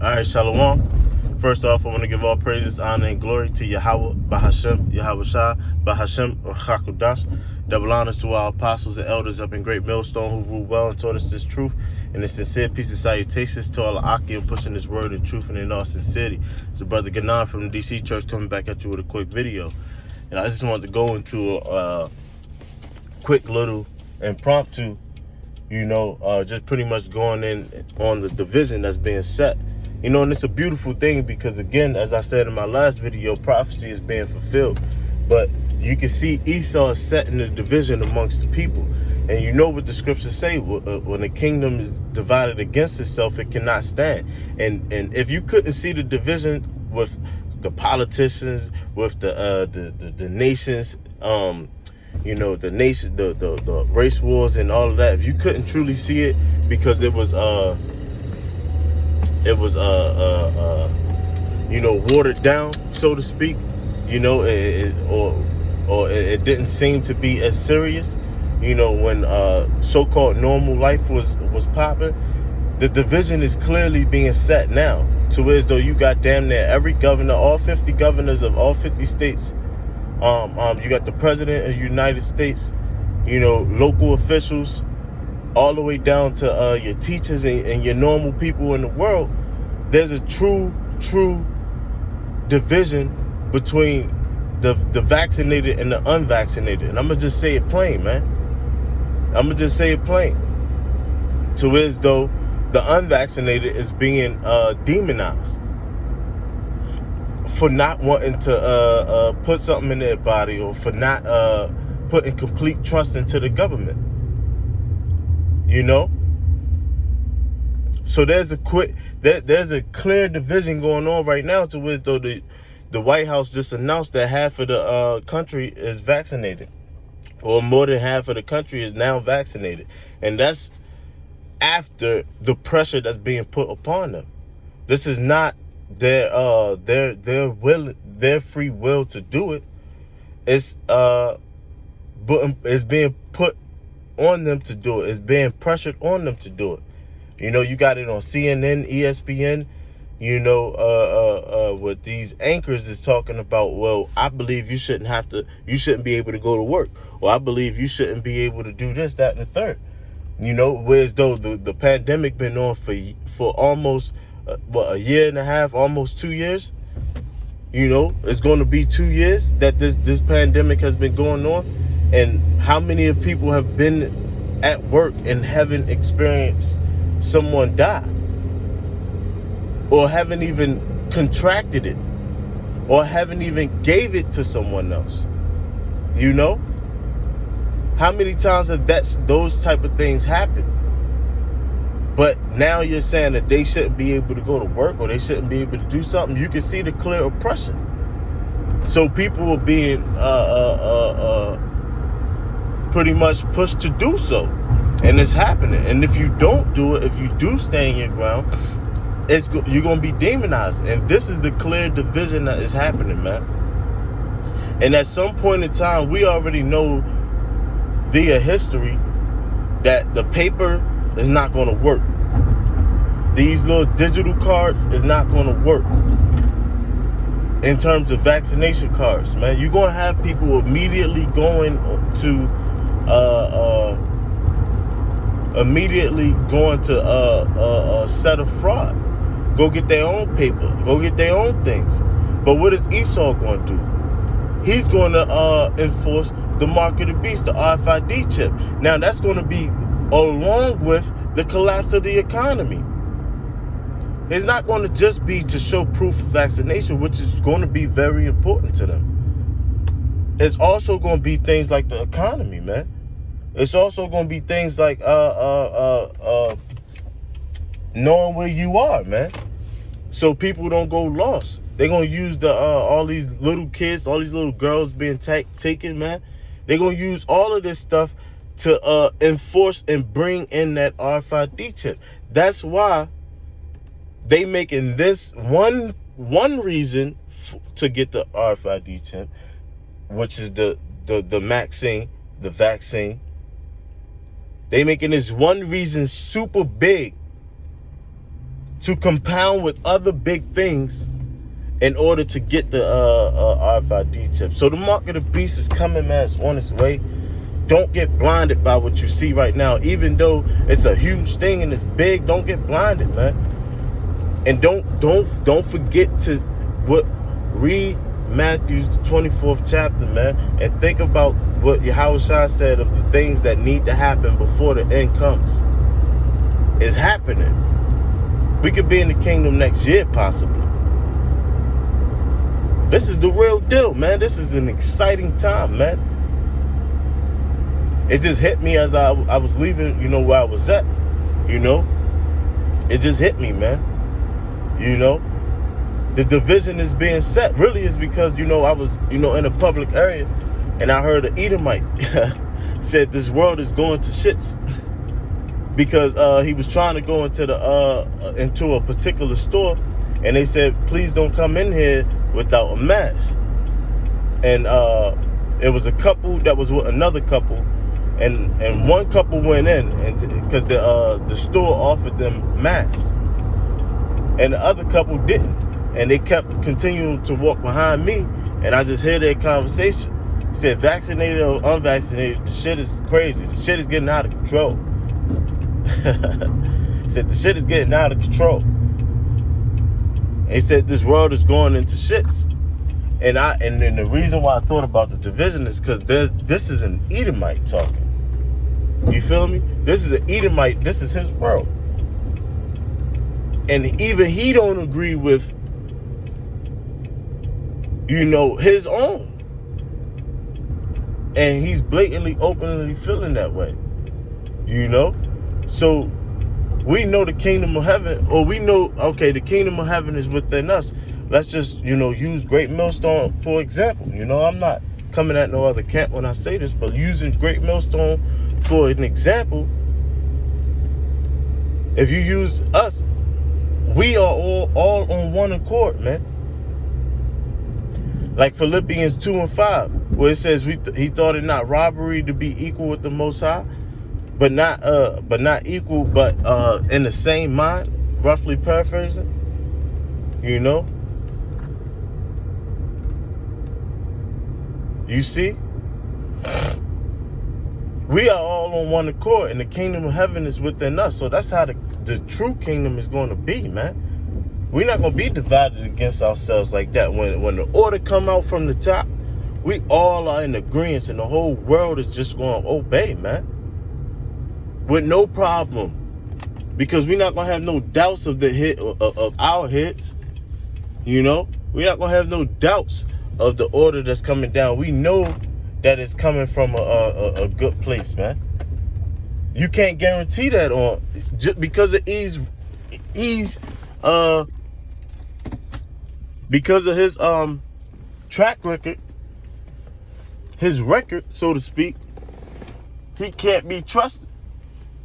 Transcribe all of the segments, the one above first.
All right, Shalom. First off, I want to give all praises, honor, and glory to Yahweh, Bahashem, Yahweh Shah, Bahashem, or Chakudash. Double honors to our apostles and elders up in Great Millstone who ruled well and taught us this truth. And a sincere peace and salutations to all the Akim pushing this word and truth and in all sincerity. It's your brother Ganan from the DC Church coming back at you with a quick video. And I just wanted to go into a quick little impromptu, just pretty much going in on the division that's being set. And it's a beautiful thing because, again, as I said in my last video, prophecy is being fulfilled. But you can see Esau is setting the division amongst the people. And you know what the scriptures say, when the kingdom is divided against itself, it cannot stand. And if you couldn't see the division with the politicians, with the nations, the nation, the race wars and all of that, if you couldn't truly see it because it was watered down, so to speak, or it didn't seem to be as serious, when so-called normal life was popping. The division is clearly being set now to where as though you got damn near every governor, all 50 governors of all 50 states. You got the president of the United States, local officials, all the way down to your teachers and your normal people in the world. There's a true division between the vaccinated and the unvaccinated. And I'm going to just say it plain, man. I'm going to just say it plain. To where as though the unvaccinated is being demonized for not wanting to put something in their body, or for not putting complete trust into the government. So there's a clear division going on right now, to where though the White House just announced that half of the country is vaccinated, or more than half of the country is now vaccinated, and that's after the pressure that's being put upon them. This is not their free will to do it. It's being put on them to do it. It's being pressured on them to do it. You got it on CNN, ESPN, what these anchors is talking about. Well, I believe you shouldn't be able to go to work. Or I believe you shouldn't be able to do this, that, and the third. Whereas though the pandemic been on for almost, a year and a half, almost 2 years. It's going to be 2 years that this pandemic has been going on. And how many of people have been at work and haven't experienced someone die, or haven't even contracted it, or haven't even gave it to someone else? How many times have those type of things happened? But now you're saying that they shouldn't be able to go to work, or they shouldn't be able to do something. You can see the clear oppression. So people are being pretty much pushed to do so. And it's happening. And if you don't do it, if you do stand your ground, you're going to be demonized. And this is the clear division that is happening, man. And at some point in time, we already know via history that the paper is not going to work. These little digital cards is not going to work. In terms of vaccination cards, man, you're going to have people immediately going to a set of fraud. Go get their own paper. Go get their own things. But what is Esau going to do? He's going to enforce the mark of the beast, the RFID chip. Now, that's going to be along with the collapse of the economy. It's not going to just be to show proof of vaccination, which is going to be very important to them. It's also going to be things like the economy, man. It's also going to be things like knowing where you are, man, so people don't go lost. They're going to use all these little kids, all these little girls being taken, man. They're going to use all of this stuff to enforce and bring in that RFID chip. That's why they making this one reason to get the RFID chip, which is the vaccine. They making this one reason super big to compound with other big things in order to get the RFID chip. So the mark of the beast is coming, man. It's on its way. Don't get blinded by what you see right now. Even though it's a huge thing and it's big, don't get blinded, man. And don't forget to read Matthew's 24th chapter, man, and think about what Yahushua said of the things that need to happen before the end comes. It's happening. We could be in the kingdom next year, possibly. This is the real deal, man. This is an exciting time, man. It just hit me as I was leaving, where I was at, It just hit me, man. The division is being set really is because, I was, in a public area and I heard an Edomite said this world is going to shits because he was trying to go into a particular store and they said, please don't come in here without a mask. And it was a couple that was with another couple, and one couple went in and because the store offered them masks, and the other couple didn't, and they kept continuing to walk behind me, and I just hear their conversation. He said, vaccinated or unvaccinated, the shit is crazy. The shit is getting out of control. He said the shit is getting out of control. He said this world is going into shits. And then the reason why I thought about the division is because this is an Edomite talking. You feel me? This is an Edomite. This is his world. And even he don't agree with, his own. And he's blatantly, openly feeling that way. So we know the kingdom of heaven, or we know, okay, the kingdom of heaven is within us. Let's just, use Great Millstone for example. I'm not coming at no other camp when I say this, but using Great Millstone for an example, if you use us, we are all on one accord, man. Like Philippians 2:5, where it says he thought it not robbery to be equal with the Most High, but not equal, but in the same mind, roughly paraphrasing, You see? We are all on one accord, and the kingdom of heaven is within us. So that's how the true kingdom is going to be, man. We're not going to be divided against ourselves like that. When the order come out from the top, we all are in agreement, and the whole world is just going to obey, man. With no problem. Because we're not going to have no doubts of the hit of our hits. We're not going to have no doubts of the order that's coming down. We know that it's coming from a good place, man. You can't guarantee that on just because of because of his track record, his record, so to speak. He can't be trusted,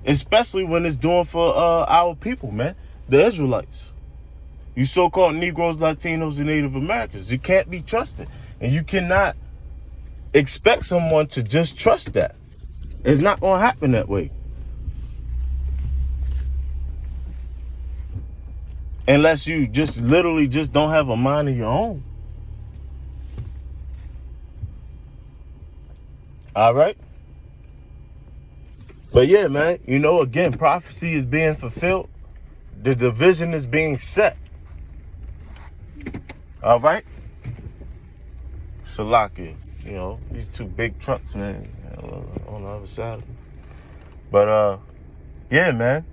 especially when it's doing for our people, man, the Israelites. You so-called Negroes, Latinos, and Native Americans, you can't be trusted, and you cannot expect someone to just trust that. It's not going to happen that way. Unless you just literally just don't have a mind of your own. All right? But yeah, man, again, prophecy is being fulfilled. The division is being set. All right? Salakia. These two big trucks, man, on the other side of me. But, yeah, man.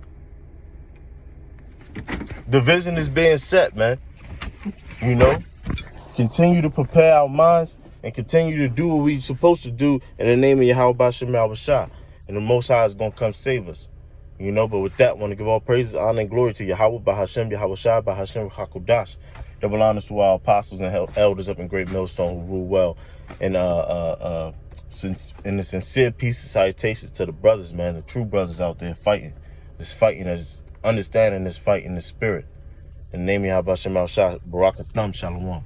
Division is being set, man. Continue to prepare our minds and continue to do what we're supposed to do in the name of Yahweh Bashem Yahushua. And the Most High is going to come save us. But with that, I want to give all praises, honor, and glory to Yahweh Bahashem Yahushua Bahashem Hakudash. Double honors to our apostles and elders up in Great Millstone who rule well. And in the sincere peace and salutations to the brothers, man, the true brothers out there fighting. This fighting is understanding this fight in the spirit. In the name of Yahweh Shem Al Shah, Barak Atham Shalom.